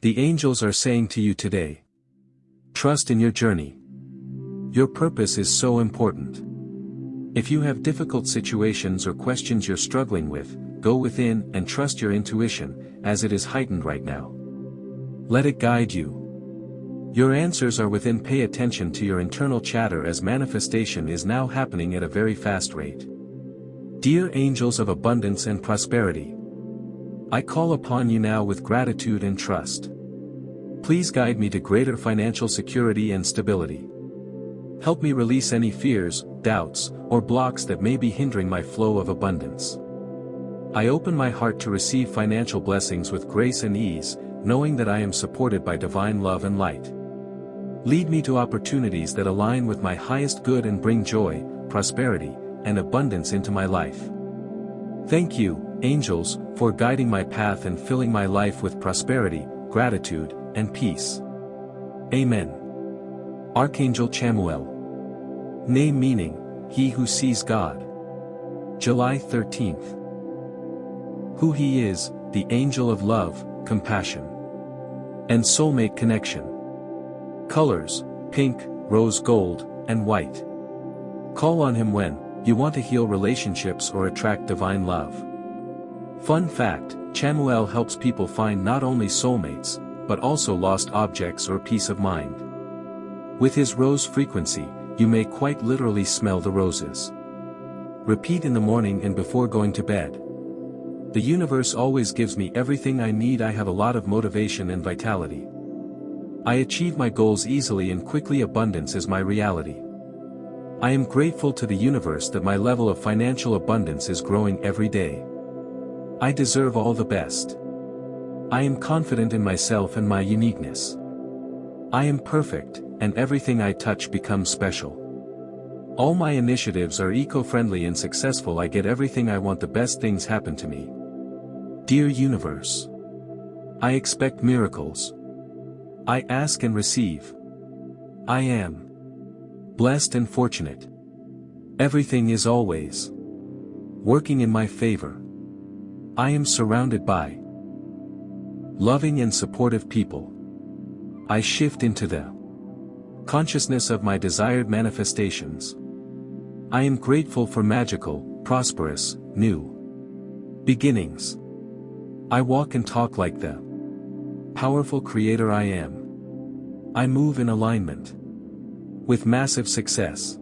The angels are saying to you today, trust in your journey. Your purpose is so important. If you have difficult situations or questions you're struggling with, go within and trust your intuition, as it is heightened right now. Let it guide you. Your answers are within. Pay attention to your internal chatter, as manifestation is now happening at a very fast rate. Dear angels of abundance and prosperity, I call upon you now with gratitude and trust. Please guide me to greater financial security and stability. Help me release any fears, doubts, or blocks that may be hindering my flow of abundance. I open my heart to receive financial blessings with grace and ease, knowing that I am supported by divine love and light. Lead me to opportunities that align with my highest good and bring joy, prosperity, and abundance into my life. Thank you, angels, for guiding my path and filling my life with prosperity, gratitude, and peace. Amen. Archangel Chamuel. Name meaning, He who sees God. July 13th. Who He is, the angel of love, compassion, and soulmate connection. Colors, pink, rose gold, and white. Call on Him when you want to heal relationships or attract divine love. Fun fact, Chamuel helps people find not only soulmates, but also lost objects or peace of mind. With his rose frequency, you may quite literally smell the roses. Repeat in the morning and before going to bed. The universe always gives me everything I need. I have a lot of motivation and vitality. I achieve my goals easily and quickly. Abundance is my reality. I am grateful to the universe that my level of financial abundance is growing every day. I deserve all the best. I am confident in myself and my uniqueness. I am perfect, and everything I touch becomes special. All my initiatives are eco-friendly and successful. I get everything I want. The best things happen to me. Dear universe, I expect miracles. I ask and receive. I am blessed and fortunate. Everything is always working in my favor. I am surrounded by loving and supportive people. I shift into the consciousness of my desired manifestations. I am grateful for magical, prosperous, new beginnings. I walk and talk like the powerful creator I am. I move in alignment with massive success.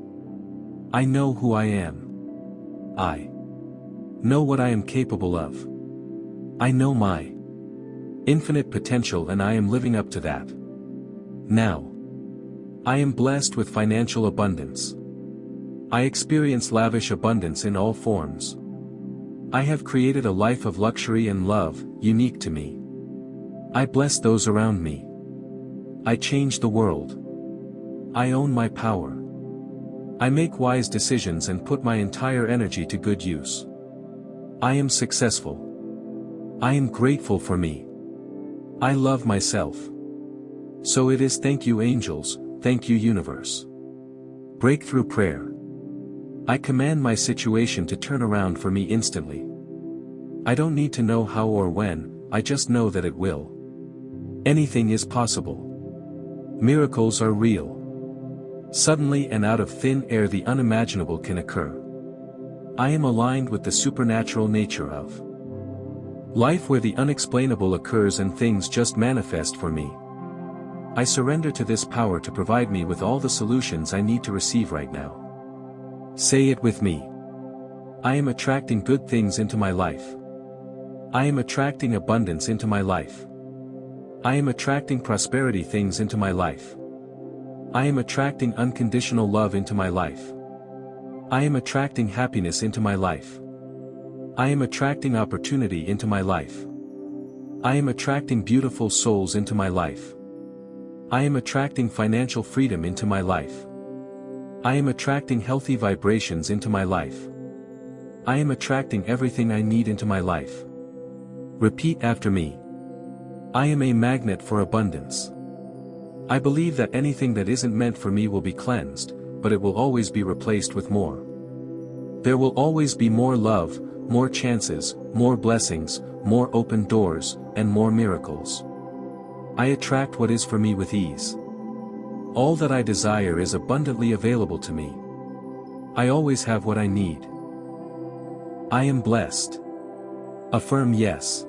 I know who I am. I know what I am capable of. I know my infinite potential and I am living up to that. Now, I am blessed with financial abundance. I experience lavish abundance in all forms. I have created a life of luxury and love, unique to me. I bless those around me. I change the world. I own my power. I make wise decisions and put my entire energy to good use. I am successful. I am grateful for me. I love myself. So it is. Thank you angels, thank you universe. Breakthrough prayer. I command my situation to turn around for me instantly. I don't need to know how or when, I just know that it will. Anything is possible. Miracles are real. Suddenly and out of thin air the unimaginable can occur. I am aligned with the supernatural nature of life, where the unexplainable occurs and things just manifest for me. I surrender to this power to provide me with all the solutions I need to receive right now. Say it with me. I am attracting good things into my life. I am attracting abundance into my life. I am attracting prosperity things into my life. I am attracting unconditional love into my life. I am attracting happiness into my life. I am attracting opportunity into my life. I am attracting beautiful souls into my life. I am attracting financial freedom into my life. I am attracting healthy vibrations into my life. I am attracting everything I need into my life. Repeat after me. I am a magnet for abundance. I believe that anything that isn't meant for me will be cleansed, but it will always be replaced with more. There will always be more love, more chances, more blessings, more open doors, and more miracles. I attract what is for me with ease. All that I desire is abundantly available to me. I always have what I need. I am blessed. Affirm yes.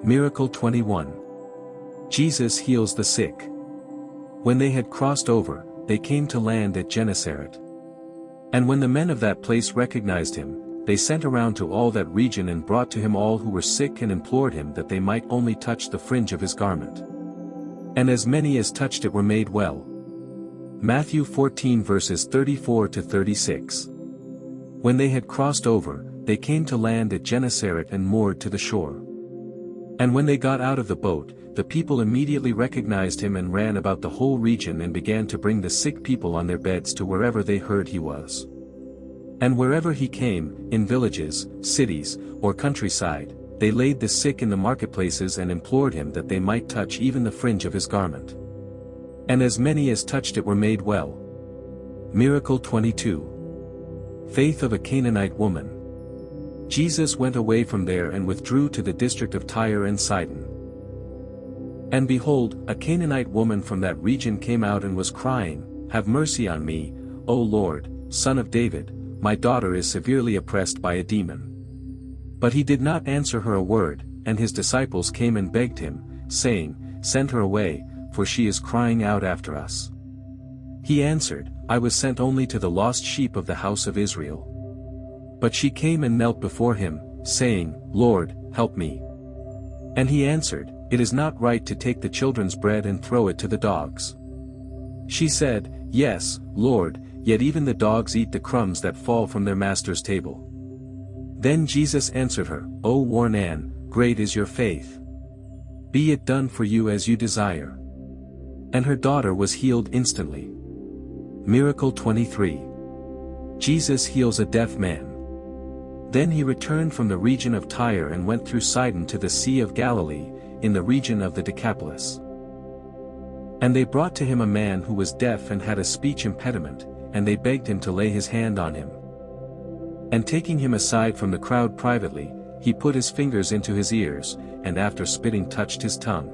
Miracle 21. Jesus heals the sick. When they had crossed over, they came to land at Gennesaret. And when the men of that place recognized him, they sent around to all that region and brought to him all who were sick and implored him that they might only touch the fringe of his garment. And as many as touched it were made well. Matthew 14 verses 34 to 36. When they had crossed over, they came to land at Gennesaret and moored to the shore. And when they got out of the boat, the people immediately recognized him and ran about the whole region and began to bring the sick people on their beds to wherever they heard he was. And wherever he came, in villages, cities, or countryside, they laid the sick in the marketplaces and implored him that they might touch even the fringe of his garment. And as many as touched it were made well. Miracle 22. Faith of a Canaanite woman. Jesus went away from there and withdrew to the district of Tyre and Sidon. And behold, a Canaanite woman from that region came out and was crying, "Have mercy on me, O Lord, Son of David, my daughter is severely oppressed by a demon." But he did not answer her a word, and his disciples came and begged him, saying, "Send her away, for she is crying out after us." He answered, "I was sent only to the lost sheep of the house of Israel." But she came and knelt before him, saying, "Lord, help me." And he answered, "It is not right to take the children's bread and throw it to the dogs." She said, "Yes, Lord, yet even the dogs eat the crumbs that fall from their master's table." Then Jesus answered her, "O Warnan, great is your faith. Be it done for you as you desire." And her daughter was healed instantly. Miracle 23. Jesus heals a deaf man. Then he returned from the region of Tyre and went through Sidon to the Sea of Galilee, in the region of the Decapolis. And they brought to him a man who was deaf and had a speech impediment, and they begged him to lay his hand on him. And taking him aside from the crowd privately, he put his fingers into his ears, and after spitting touched his tongue.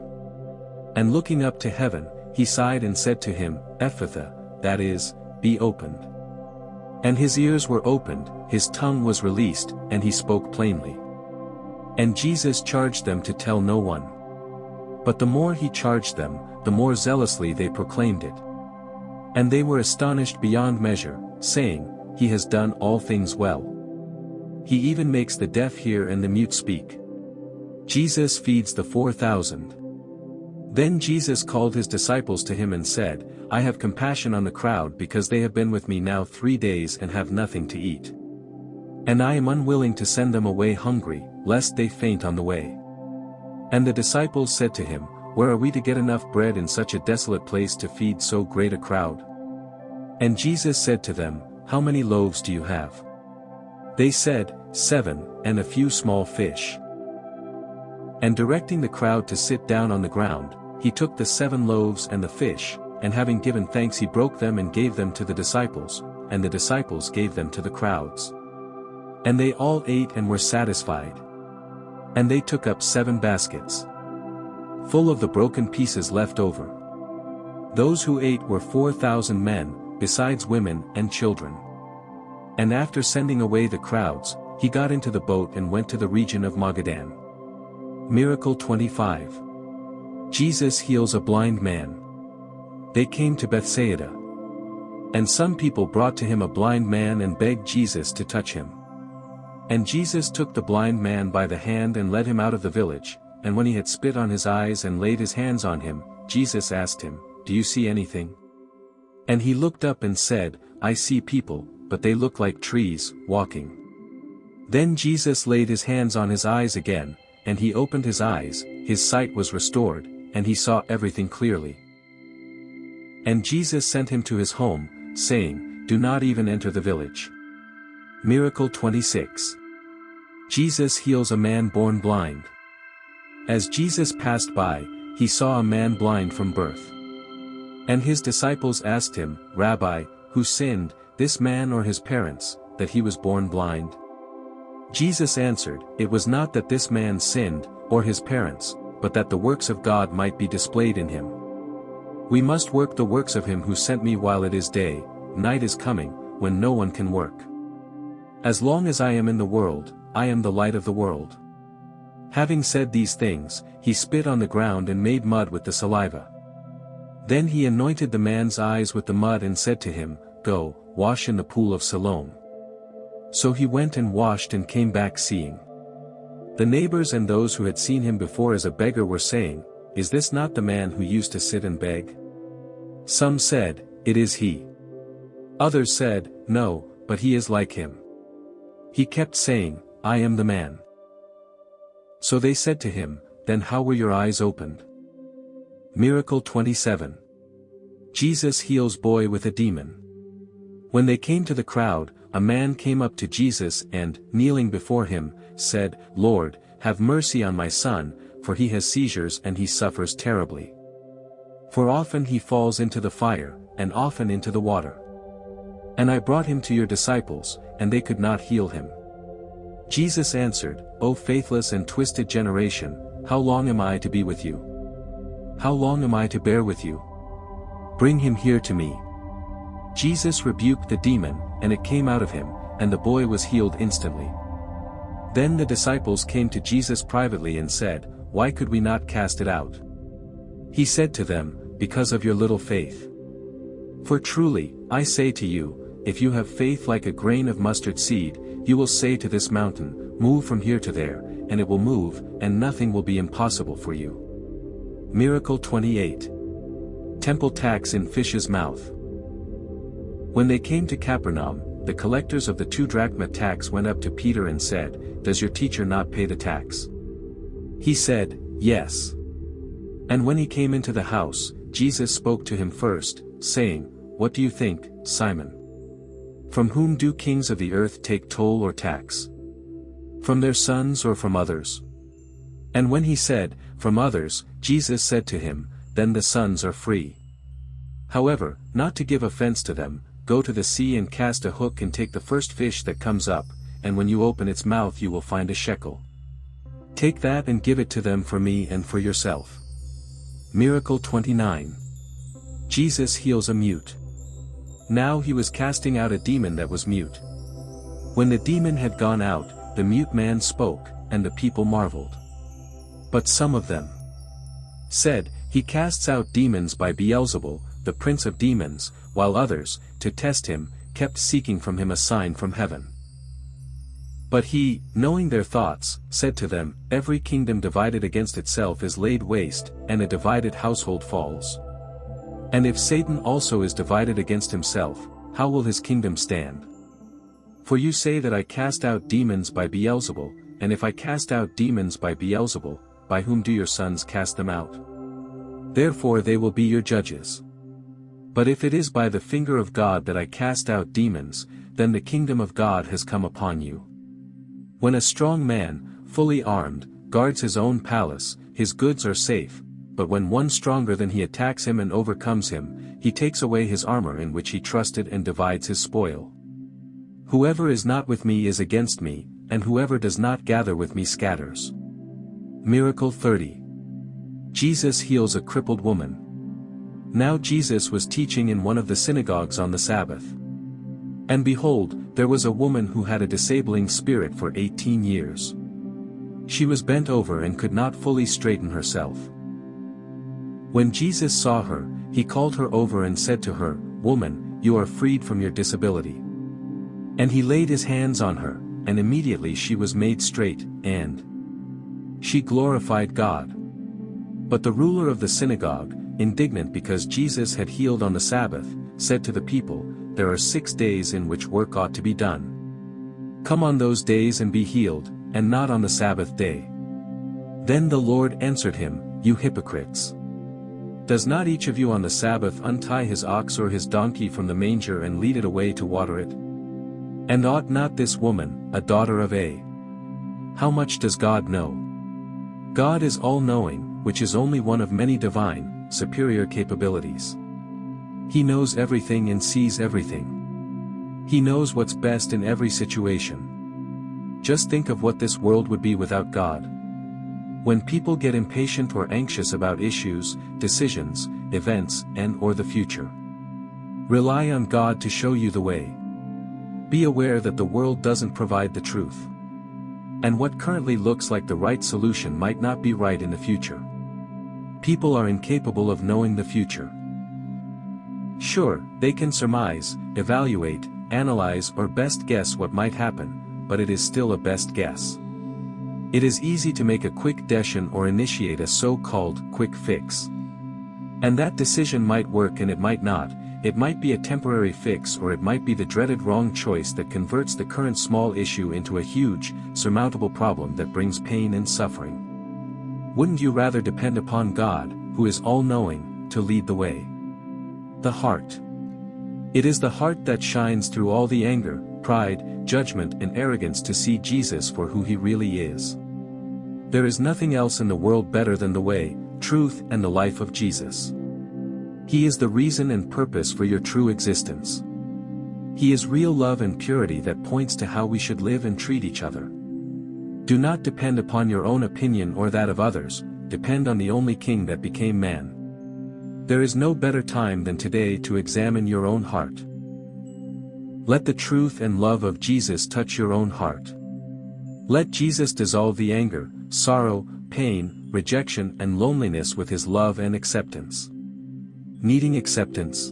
And looking up to heaven, he sighed and said to him, "Ephphatha," that is, "be opened." And his ears were opened, his tongue was released, and he spoke plainly. And Jesus charged them to tell no one. But the more he charged them, the more zealously they proclaimed it. And they were astonished beyond measure, saying, "He has done all things well. He even makes the deaf hear and the mute speak." Jesus feeds the 4,000. Then Jesus called his disciples to him and said, "I have compassion on the crowd because they have been with me now 3 days and have nothing to eat. And I am unwilling to send them away hungry, lest they faint on the way." And the disciples said to him, "Where are we to get enough bread in such a desolate place to feed so great a crowd?" And Jesus said to them, "How many loaves do you have?" They said, 7, and a few small fish. And directing the crowd to sit down on the ground, he took the 7 loaves and the fish, and having given thanks he broke them and gave them to the disciples, and the disciples gave them to the crowds. And they all ate and were satisfied. And they took up 7 baskets, full of the broken pieces left over. Those who ate were 4,000 men, besides women and children. And after sending away the crowds, he got into the boat and went to the region of Magadan. Miracle 25. Jesus heals a blind man. They came to Bethsaida. And some people brought to him a blind man and begged Jesus to touch him. And Jesus took the blind man by the hand and led him out of the village, and when he had spit on his eyes and laid his hands on him, Jesus asked him, "Do you see anything?" And he looked up and said, "I see people, but they look like trees, walking." Then Jesus laid his hands on his eyes again, and he opened his eyes, his sight was restored, and he saw everything clearly. And Jesus sent him to his home, saying, "Do not even enter the village." Miracle 26. Jesus heals a man born blind. As Jesus passed by, he saw a man blind from birth. And his disciples asked him, "Rabbi, who sinned, this man or his parents, that he was born blind?" Jesus answered, "It was not that this man sinned, or his parents, but that the works of God might be displayed in him. We must work the works of him who sent me while it is day. Night is coming, when no one can work. As long as I am in the world, I am the light of the world. Having said these things, he spit on the ground and made mud with the saliva. Then he anointed the man's eyes with the mud and said to him, "Go, wash in the pool of Siloam." So he went and washed and came back seeing. The neighbors and those who had seen him before as a beggar were saying, "Is this not the man who used to sit and beg?" Some said, "It is he." Others said, "No, but he is like him." He kept saying, "I am the man." So they said to him, "Then how were your eyes opened?" Miracle 27. Jesus heals boy with a demon. When they came to the crowd, a man came up to Jesus and, kneeling before him, said, "Lord, have mercy on my son, for he has seizures and he suffers terribly. For often he falls into the fire, and often into the water. And I brought him to your disciples, and they could not heal him." Jesus answered, "O faithless and twisted generation, how long am I to be with you? How long am I to bear with you? Bring him here to me." Jesus rebuked the demon, and it came out of him, and the boy was healed instantly. Then the disciples came to Jesus privately and said, "Why could we not cast it out?" He said to them, "Because of your little faith. For truly, I say to you, if you have faith like a grain of mustard seed, you will say to this mountain, 'Move from here to there,' and it will move, and nothing will be impossible for you." Miracle 28. Temple tax in fish's mouth. When they came to Capernaum, the collectors of the 2 drachma tax went up to Peter and said, "Does your teacher not pay the tax?" He said, "Yes." And when he came into the house, Jesus spoke to him first, saying, "What do you think, Simon? From whom do kings of the earth take toll or tax? From their sons or from others?" And when he said, "From others," Jesus said to him, "Then the sons are free. However, not to give offense to them, go to the sea and cast a hook and take the first fish that comes up, and when you open its mouth you will find a shekel. Take that and give it to them for me and for yourself." Miracle 29. Jesus heals a mute. Now he was casting out a demon that was mute. When the demon had gone out, the mute man spoke, and the people marveled. But some of them said, "He casts out demons by Beelzebul, the prince of demons," while others, to test him, kept seeking from him a sign from heaven. But he, knowing their thoughts, said to them, "Every kingdom divided against itself is laid waste, and a divided household falls. And if Satan also is divided against himself, how will his kingdom stand? For you say that I cast out demons by Beelzebul, and if I cast out demons by Beelzebul, by whom do your sons cast them out? Therefore they will be your judges. But if it is by the finger of God that I cast out demons, then the kingdom of God has come upon you. When a strong man, fully armed, guards his own palace, his goods are safe, but when one stronger than he attacks him and overcomes him, he takes away his armor in which he trusted and divides his spoil. Whoever is not with me is against me, and whoever does not gather with me scatters." Miracle 30. Jesus heals a crippled woman. Now Jesus was teaching in one of the synagogues on the Sabbath. And behold, there was a woman who had a disabling spirit for 18 years. She was bent over and could not fully straighten herself. When Jesus saw her, he called her over and said to her, "Woman, you are freed from your disability." And he laid his hands on her, and immediately she was made straight, and she glorified God. But the ruler of the synagogue, indignant because Jesus had healed on the Sabbath, said to the people, "There are 6 days in which work ought to be done. Come on those days and be healed, and not on the Sabbath day." Then the Lord answered him, "You hypocrites! Does not each of you on the Sabbath untie his ox or his donkey from the manger and lead it away to water it? And ought not this woman, a daughter of A? How much does God know? God is all-knowing, which is only one of many divine, superior capabilities. He knows everything and sees everything. He knows what's best in every situation. Just think of what this world would be without God. When people get impatient or anxious about issues, decisions, events, and/or the future, rely on God to show you the way. Be aware that the world doesn't provide the truth. And what currently looks like the right solution might not be right in the future. People are incapable of knowing the future. Sure, they can surmise, evaluate, analyze or best guess what might happen, but it is still a best guess. It is easy to make a quick decision or initiate a so-called quick fix. And that decision might work and it might not. It might be a temporary fix or it might be the dreaded wrong choice that converts the current small issue into a huge, surmountable problem that brings pain and suffering. Wouldn't you rather depend upon God, who is all-knowing, to lead the way? The heart. It is the heart that shines through all the anger, pride, judgment and arrogance to see Jesus for who he really is. There is nothing else in the world better than the way, truth and the life of Jesus. He is the reason and purpose for your true existence. He is real love and purity that points to how we should live and treat each other. Do not depend upon your own opinion or that of others, depend on the only King that became man. There is no better time than today to examine your own heart. Let the truth and love of Jesus touch your own heart. Let Jesus dissolve the anger, sorrow, pain, rejection and loneliness with his love and acceptance. Needing acceptance.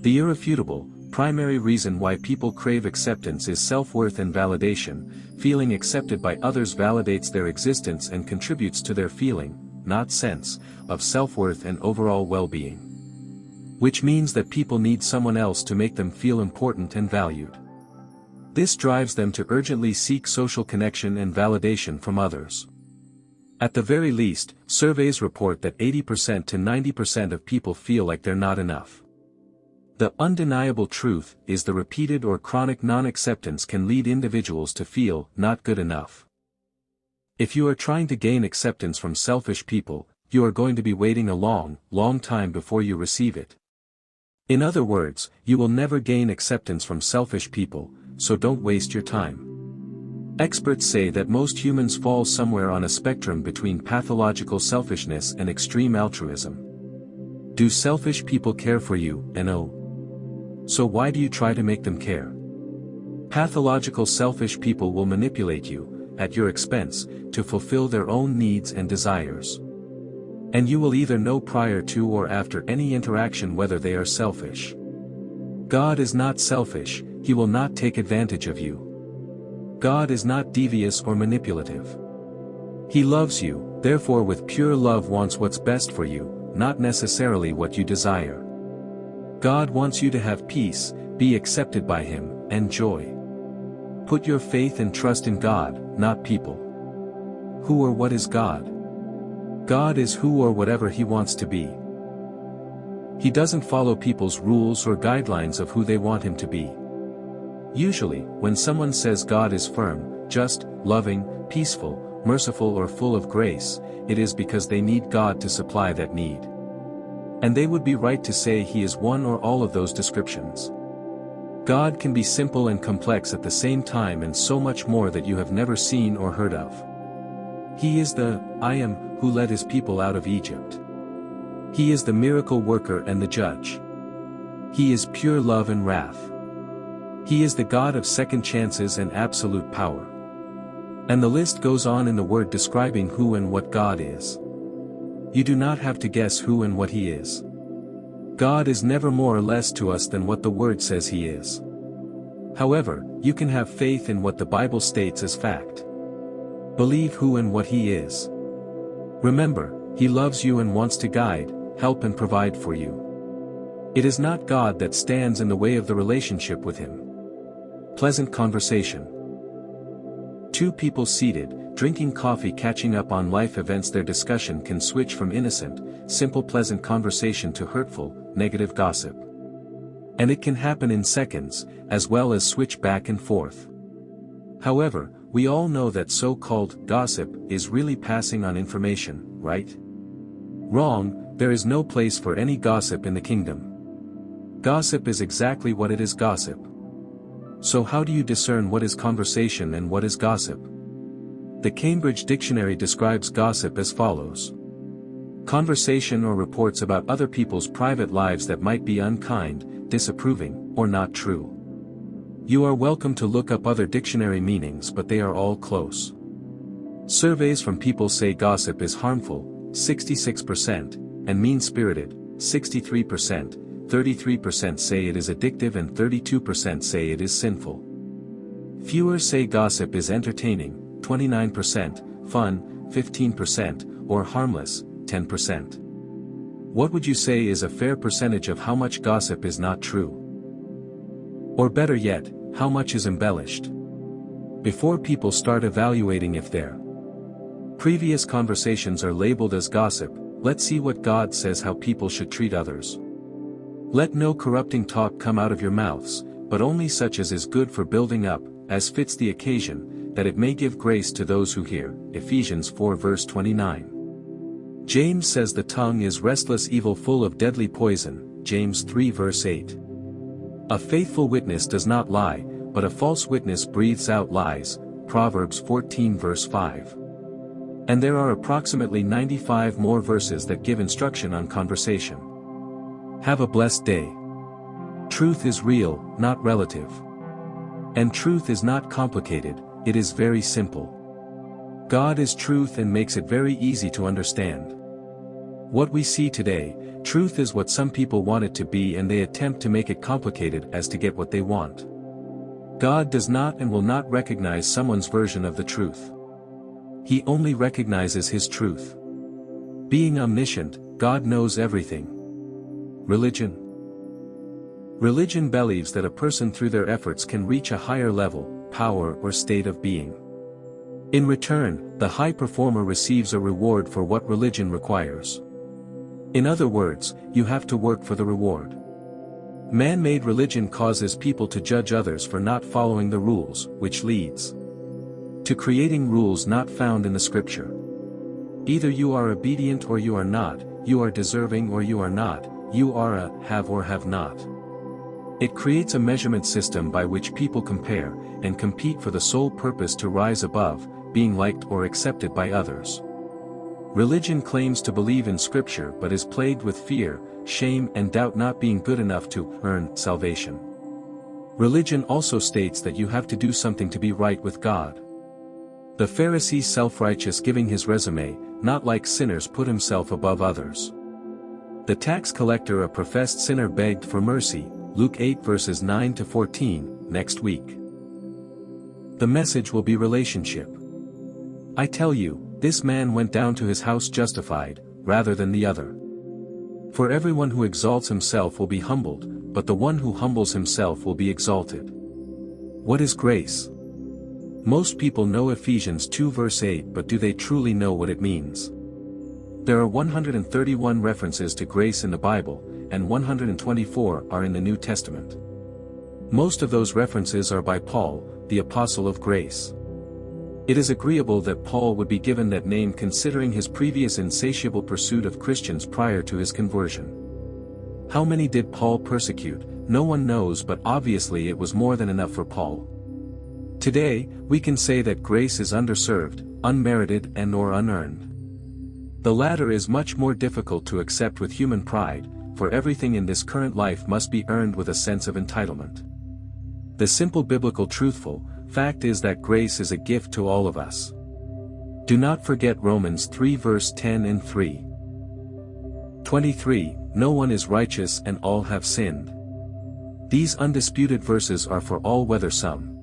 The irrefutable, primary reason why people crave acceptance is self-worth and validation. Feeling accepted by others validates their existence and contributes to their feeling, not sense, of self-worth and overall well-being. Which means that people need someone else to make them feel important and valued. This drives them to urgently seek social connection and validation from others. At the very least, surveys report that 80% to 90% of people feel like they're not enough. The undeniable truth is the repeated or chronic non-acceptance can lead individuals to feel not good enough. If you are trying to gain acceptance from selfish people, you are going to be waiting a long, long time before you receive it. In other words, you will never gain acceptance from selfish people, so don't waste your time. Experts say that most humans fall somewhere on a spectrum between pathological selfishness and extreme altruism. Do selfish people care for you, and oh? So why do you try to make them care? Pathological selfish people will manipulate you, at your expense, to fulfill their own needs and desires. And you will either know prior to or after any interaction whether they are selfish. God is not selfish, he will not take advantage of you. God is not devious or manipulative. He loves you, therefore with pure love wants what's best for you, not necessarily what you desire. God wants you to have peace, be accepted by him, and joy. Put your faith and trust in God, not people. Who or what is God? God is who or whatever he wants to be. He doesn't follow people's rules or guidelines of who they want him to be. Usually, when someone says God is firm, just, loving, peaceful, merciful or full of grace, it is because they need God to supply that need. And they would be right to say he is one or all of those descriptions. God can be simple and complex at the same time and so much more that you have never seen or heard of. He is the I am who led his people out of Egypt. He is the miracle worker and the judge. He is pure love and wrath. He is the God of second chances and absolute power. And the list goes on in the word describing who and what God is. You do not have to guess who and what he is. God is never more or less to us than what the word says he is. However, you can have faith in what the Bible states as fact. Believe who and what he is. Remember, he loves you and wants to guide, help and provide for you. It is not God that stands in the way of the relationship with him. Pleasant conversation. Two people seated, drinking coffee catching up on life events. Their discussion can switch from innocent, simple pleasant conversation to hurtful, negative gossip. And it can happen in seconds, as well as switch back and forth. However, we all know that so-called gossip is really passing on information, right? Wrong, there is no place for any gossip in the kingdom. Gossip is exactly what it is, gossip. So how do you discern what is conversation and what is gossip? The Cambridge Dictionary describes gossip as follows: conversation or reports about other people's private lives that might be unkind, disapproving, or not true. You are welcome to look up other dictionary meanings, but they are all close. Surveys from people say gossip is harmful, 66%, and mean-spirited, 63%, 33% say it is addictive and 32% say it is sinful. Fewer say gossip is entertaining, 29%, fun, 15%, or harmless, 10%. What would you say is a fair percentage of how much gossip is not true? Or better yet, how much is embellished? Before people start evaluating if their previous conversations are labeled as gossip, let's see what God says how people should treat others. Let no corrupting talk come out of your mouths, but only such as is good for building up, as fits the occasion, that it may give grace to those who hear. Ephesians 4 verse 29. James says the tongue is restless evil full of deadly poison. James 3 verse 8. A faithful witness does not lie, but a false witness breathes out lies. Proverbs 14 verse 5. And there are approximately 95 more verses that give instruction on conversation. Have a blessed day. Truth is real, not relative. And truth is not complicated, it is very simple. God is truth and makes it very easy to understand. What we see today, truth is what some people want it to be, and they attempt to make it complicated as to get what they want. God does not and will not recognize someone's version of the truth. He only recognizes His truth. Being omniscient, God knows everything. Religion. Religion believes that a person through their efforts can reach a higher level, power or state of being. In return, the high performer receives a reward for what religion requires. In other words, you have to work for the reward. Man-made religion causes people to judge others for not following the rules, which leads to creating rules not found in the scripture. Either you are obedient or you are not, you are deserving or you are not, you are a have or have not. It creates a measurement system by which people compare and compete for the sole purpose to rise above, being liked or accepted by others. Religion claims to believe in scripture but is plagued with fear, shame and doubt, not being good enough to earn salvation. Religion also states that you have to do something to be right with God. The Pharisee self-righteous giving his resume, not like sinners put himself above others. The tax collector, a professed sinner, begged for mercy. Luke 8 verses 9 to 14, next week. The message will be relationship. I tell you, this man went down to his house justified, rather than the other. For everyone who exalts himself will be humbled, but the one who humbles himself will be exalted. What is grace? Most people know Ephesians 2 verse 8, but do they truly know what it means? There are 131 references to grace in the Bible, and 124 are in the New Testament. Most of those references are by Paul, the apostle of grace. It is agreeable that Paul would be given that name considering his previous insatiable pursuit of Christians prior to his conversion. How many did Paul persecute? No one knows, but obviously it was more than enough for Paul. Today, we can say that grace is underserved, unmerited and/or unearned. The latter is much more difficult to accept with human pride, for everything in this current life must be earned with a sense of entitlement. The simple biblical truthful fact is that grace is a gift to all of us. Do not forget Romans 3 verse 10 and 3. 23, no one is righteous and all have sinned. These undisputed verses are for all, whether some